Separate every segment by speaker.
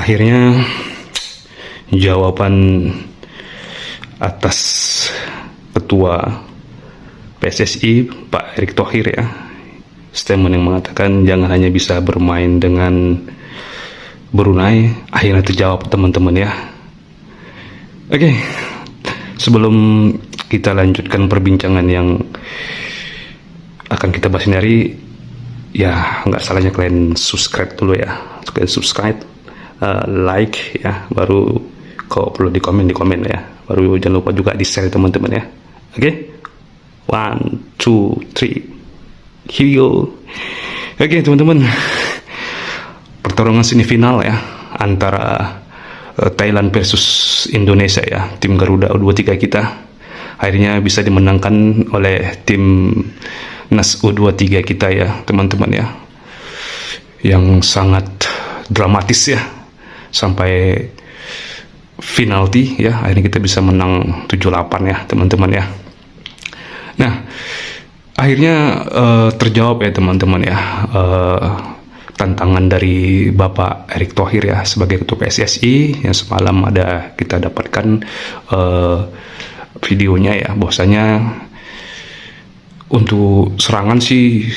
Speaker 1: akhirnya jawaban atas Ketua PSSI Pak Erick Thohir ya, statement yang mengatakan jangan hanya bisa bermain dengan Brunei, akhirnya terjawab teman-teman ya. Oke, sebelum kita lanjutkan perbincangan yang akan kita bahas ini hari, ya nggak salahnya kalian subscribe dulu ya. Kalian subscribe, like ya, baru kalau perlu di komen ya, baru jangan lupa juga di share teman-teman ya. Oke, 1, 2, 3, here you go. Oke teman-teman, pertarungan semifinal ya antara Thailand versus Indonesia ya, tim Garuda U23 kita akhirnya bisa dimenangkan oleh tim Nas U23 kita ya teman-teman ya, yang sangat dramatis ya, sampai penalti ya, akhirnya kita bisa menang 7-8 ya teman-teman ya. Nah, akhirnya terjawab ya teman-teman ya, tantangan dari Bapak Erick Thohir ya sebagai Ketua PSSI yang semalam kita dapatkan videonya ya, bahwasanya untuk serangan sih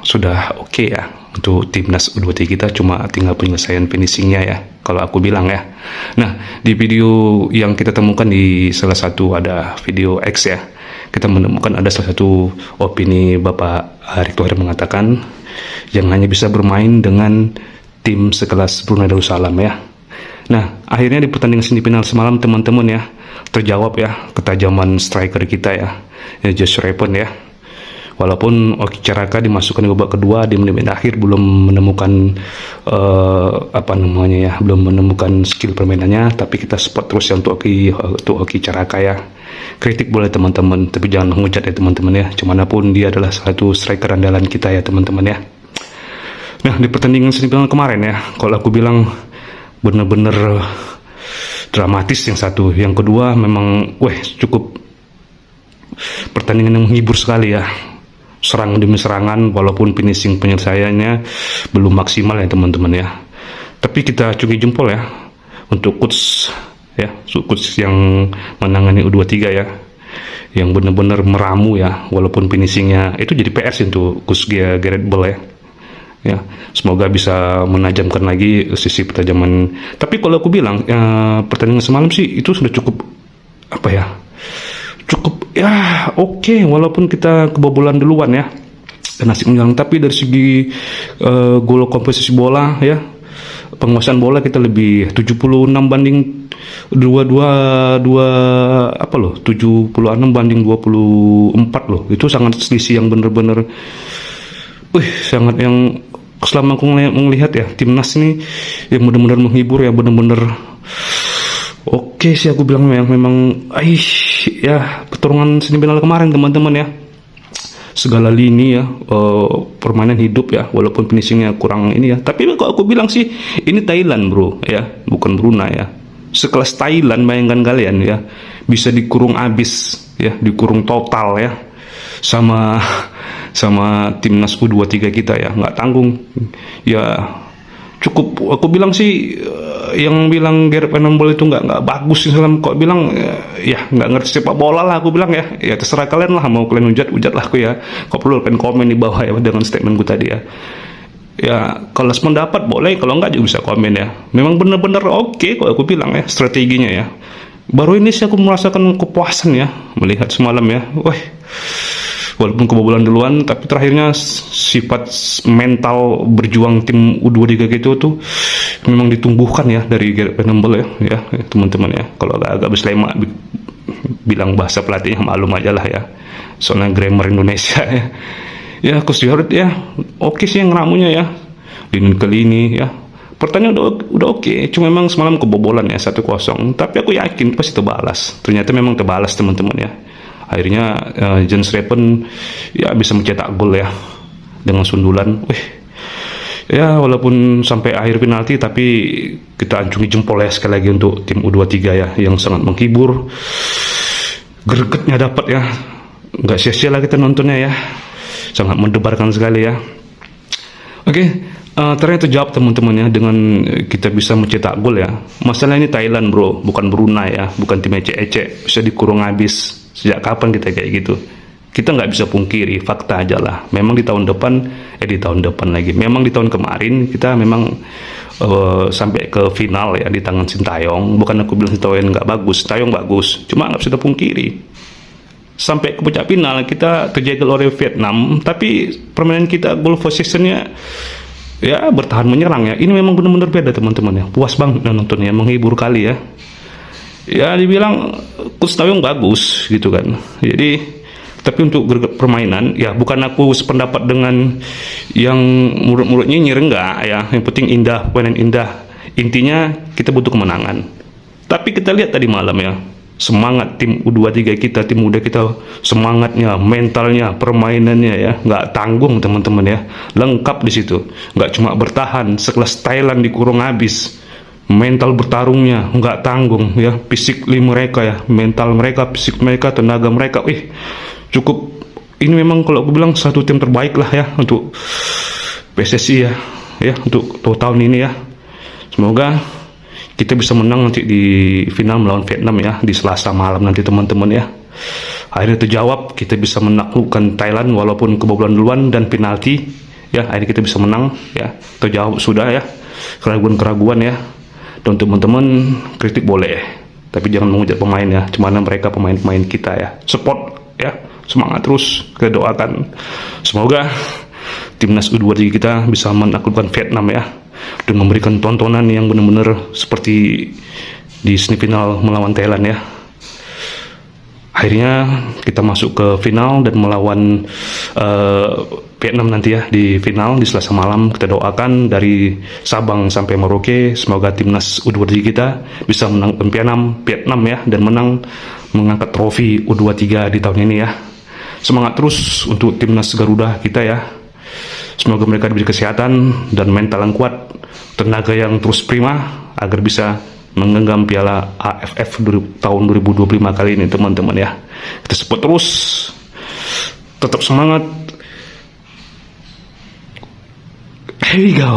Speaker 1: sudah oke ya untuk timnas U23 kita, cuma tinggal penyelesaian finishingnya ya kalau aku bilang ya. Nah, di video yang kita temukan di salah satu ada video X ya, kita menemukan ada salah satu opini Bapak Erick Thohir mengatakan jangan hanya bisa bermain dengan tim sekelas Brunei Darussalam ya. Nah, akhirnya di pertandingan semifinal semalam teman-teman ya, terjawab ya ketajaman striker kita ya, Josh Repon ya. Walaupun Oki Caraka dimasukkan di babak kedua di menit akhir belum menemukan belum menemukan skill permainannya, tapi kita support terus ya untuk Oki Caraka ya. Kritik boleh teman-teman, tapi jangan menghujat ya teman-teman ya. Cumanapun dia adalah satu striker andalan kita ya teman-teman ya. Nah, di pertandingan semifinal kemarin ya, kalau aku bilang benar-benar dramatis yang satu, yang kedua memang cukup pertandingan yang menghibur sekali ya, serangan demi serangan, walaupun finishing penyelesaiannya belum maksimal ya teman-teman ya. Tapi kita acungi jempol ya untuk coach ya, coach yang menangani U23 ya, yang benar-benar meramu ya, walaupun finishingnya itu jadi PR sih untuk coach Gareth Bale ya. Semoga bisa menajamkan lagi sisi pertajaman. Tapi kalau aku bilang pertandingan semalam sih itu sudah cukup oke, walaupun kita kebobolan duluan ya dan asik menyerang, tapi dari segi gol komposisi bola ya, penguasaan bola kita lebih 76 banding 76 banding 24 loh. Itu sangat selisih yang benar-benar sangat yang selama aku melihat ya timnas ini yang benar-benar menghibur ya, benar-benar oke sih aku bilang memang ya pertarungan semifinal kemarin teman-teman ya, segala lini ya, permainan hidup ya, walaupun finishingnya kurang ini ya, tapi kok aku bilang sih ini Thailand bro ya, bukan Brunei ya. Sekelas Thailand, bayangkan kalian ya, bisa dikurung abis ya, dikurung total ya sama timnas U23 kita ya, nggak tanggung ya. Cukup aku bilang sih, yang bilang Gareth Bale itu nggak bagus sih, kok bilang ya nggak ngerti sepak bola lah aku bilang ya. Ya terserah kalian lah, mau kalian hujat lah aku ya, kok perlu kalian komen di bawah ya dengan statementku tadi ya. Ya kalau sependapat boleh, kalau nggak juga bisa komen ya. Memang benar-benar oke kok aku bilang ya strateginya ya. Baru ini sih aku merasakan kepuasan ya melihat semalam ya. Walaupun kebobolan duluan, tapi terakhirnya sifat mental berjuang tim U23 gitu tuh memang ditumbuhkan ya dari Gareth Bale ya teman-teman ya. Kalau agak berselema bilang bahasa pelatihnya, maklum aja lah ya, soalnya grammar Indonesia ya. Ya Coach Gareth ya oke sih yang ngeramunya ya, lini ke lini ya, pertanyaan udah oke. Cuma memang semalam kebobolan ya 1-0, tapi aku yakin pasti terbalas. Ternyata memang terbalas teman-teman ya. Akhirnya Josh Repon ya bisa mencetak gol ya dengan sundulan. Ya walaupun sampai akhir penalti, tapi kita acungi jempol ya sekali lagi untuk tim U23 ya, yang sangat menghibur. Gregetnya dapat ya, nggak sia-sia lah kita nontonnya ya, sangat mendebarkan sekali ya. Oke, Ternyata jawab teman-teman ya, dengan kita bisa mencetak gol ya. Masalah ini Thailand bro, bukan Brunei ya, bukan tim ecek-ecek bisa dikurung habis. Sejak kapan kita kayak gitu? Kita nggak bisa pungkiri, fakta aja lah. Memang di tahun depan, di tahun depan lagi, memang di tahun kemarin kita memang sampai ke final ya di tangan Sintayong. Bukan aku bilang Sintayong nggak bagus, Sintayong bagus, cuma nggak bisa dipungkiri. Sampai ke puncak final kita terjegal oleh Vietnam, tapi permainan kita goal possessionnya ya bertahan menyerang ya. Ini memang benar-benar beda teman-teman ya. Puas banget nontonnya, menghibur kali ya. Ya dibilang Coach Taeyong bagus gitu kan. Jadi tapi untuk permainan ya, bukan aku sependapat dengan yang murid-murid nyinyir, enggak ya. Yang penting indah, permainan indah. Intinya kita butuh kemenangan. Tapi kita lihat tadi malam ya, semangat tim U23 kita, tim muda kita, semangatnya, mentalnya, permainannya ya, nggak tanggung teman-teman ya, lengkap di situ. Nggak cuma bertahan, sekelas Thailand dikurung habis, mental bertarungnya nggak tanggung ya, fisik mereka ya, mental mereka, fisik mereka, tenaga mereka, cukup. Ini memang kalau aku bilang satu tim terbaik lah ya untuk PSSI ya untuk tahun ini ya. Semoga kita bisa menang nanti di final melawan Vietnam ya, di Selasa malam nanti teman-teman ya. Akhirnya terjawab, kita bisa menaklukkan Thailand walaupun kebobolan duluan dan penalti ya. Akhirnya kita bisa menang ya, terjawab sudah ya keraguan-keraguan ya. Dan teman-teman kritik boleh, tapi jangan menghujat pemain ya, cuma mereka pemain-pemain kita ya. Support ya, semangat terus, kita doakan semoga timnas U23 kita bisa menaklukkan Vietnam ya, dan memberikan tontonan yang benar-benar seperti di semifinal melawan Thailand ya. Akhirnya kita masuk ke final dan melawan Vietnam nanti ya di final di Selasa malam. Kita doakan dari Sabang sampai Merauke, semoga timnas U23 kita bisa menang Vietnam ya, dan menang mengangkat trofi U23 di tahun ini ya. Semangat terus untuk timnas Garuda kita ya. Semoga mereka diberi kesehatan dan mental yang kuat, tenaga yang terus prima agar bisa menggenggam piala AFF tahun 2025 kali ini teman-teman ya. Kita support terus, tetap semangat. Here we go.